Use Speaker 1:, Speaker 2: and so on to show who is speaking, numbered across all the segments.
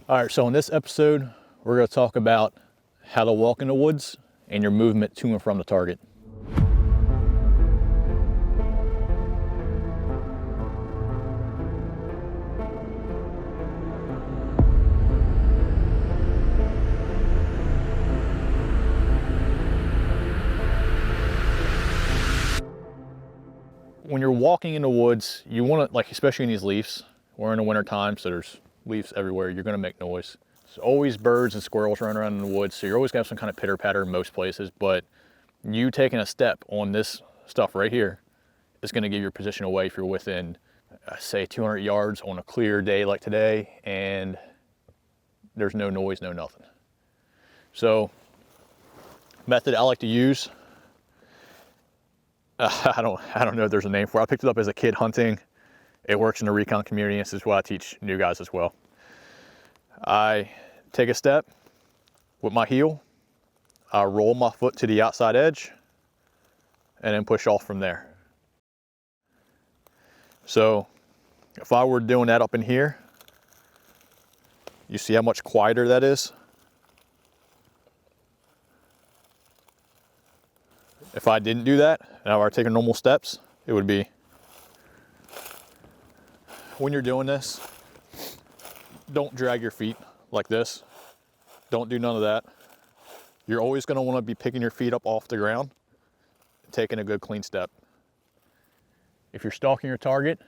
Speaker 1: All right, so in this episode, we're going to talk about how to walk in the woods and your movement to and from the target. When you're walking in the woods, you want to, like, especially in these leaves, we're in the winter time, so there's leaves everywhere, you're going to make noise. There's always birds and squirrels running around in the woods, so you're always going to have some kind of pitter patter in most places, but you taking a step on this stuff right here is going to give your position away if you're within, say, 200 yards on a clear day like today, and there's no noise, no nothing. So, method I like to use, I don't know if there's a name for it. I picked it up as a kid hunting. It works in the recon community, and this is what I teach new guys as well. I take a step with my heel, I roll my foot to the outside edge, and then push off from there. So if I were doing that up in here, you see how much quieter that is? If I didn't do that, and I were taking normal steps, it would be, when you're doing this, don't drag your feet like this. Don't do none of that. You're always going to want to be picking your feet up off the ground and taking a good clean step. If you're stalking your target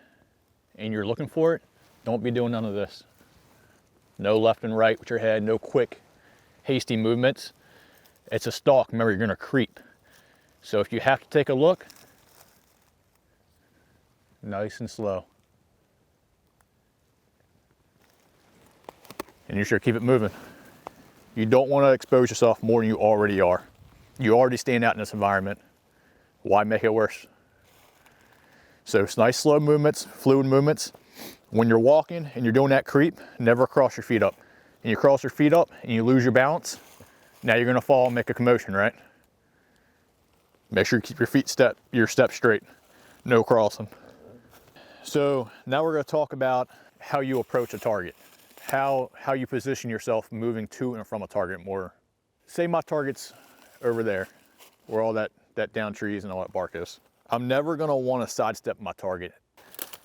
Speaker 1: and you're looking for it, don't be doing none of this. No left and right with your head, no quick, hasty movements. It's a stalk. Remember, you're going to creep. So if you have to take a look, nice and slow. And you should keep it moving. You don't want to expose yourself more than you already are. You already stand out in this environment. Why make it worse? So it's nice slow movements, fluid movements. When you're walking and you're doing that creep, never cross your feet up. And you cross your feet up and you lose your balance, now you're going to fall and make a commotion, right? Make sure you keep your step straight. No crossing. So now we're going to talk about how you approach a target. How you position yourself moving to and from a target more. Say my target's over there, where all that down trees and all that bark is. I'm never gonna wanna sidestep my target.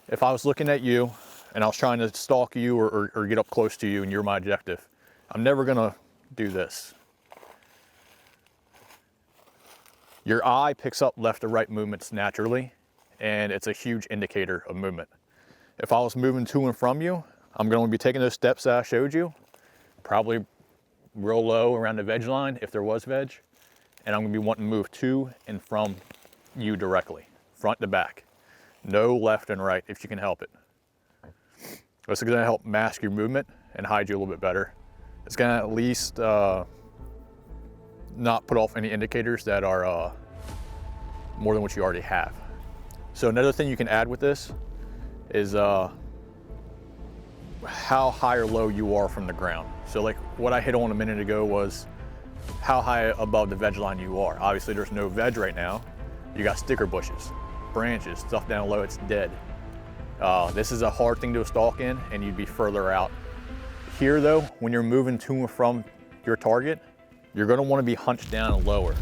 Speaker 1: If I was looking at you and I was trying to stalk you or get up close to you and you're my objective, I'm never gonna do this. Your eye picks up left to right movements naturally, and it's a huge indicator of movement. If I was moving to and from you, I'm going to be taking those steps that I showed you, probably real low around the veg line if there was veg, and I'm going to be wanting to move to and from you directly, front to back. No left and right if you can help it. This is going to help mask your movement and hide you a little bit better. It's going to at least not put off any indicators that are more than what you already have. So another thing you can add with this is how high or low you are from the ground. So like what I hit on a minute ago was how high above the veg line you are. Obviously there's no veg right now. You got sticker bushes, branches, stuff down low, it's dead. This is a hard thing to stalk in, and you'd be further out. Here though, when you're moving to and from your target, you're gonna wanna be hunched down and lower.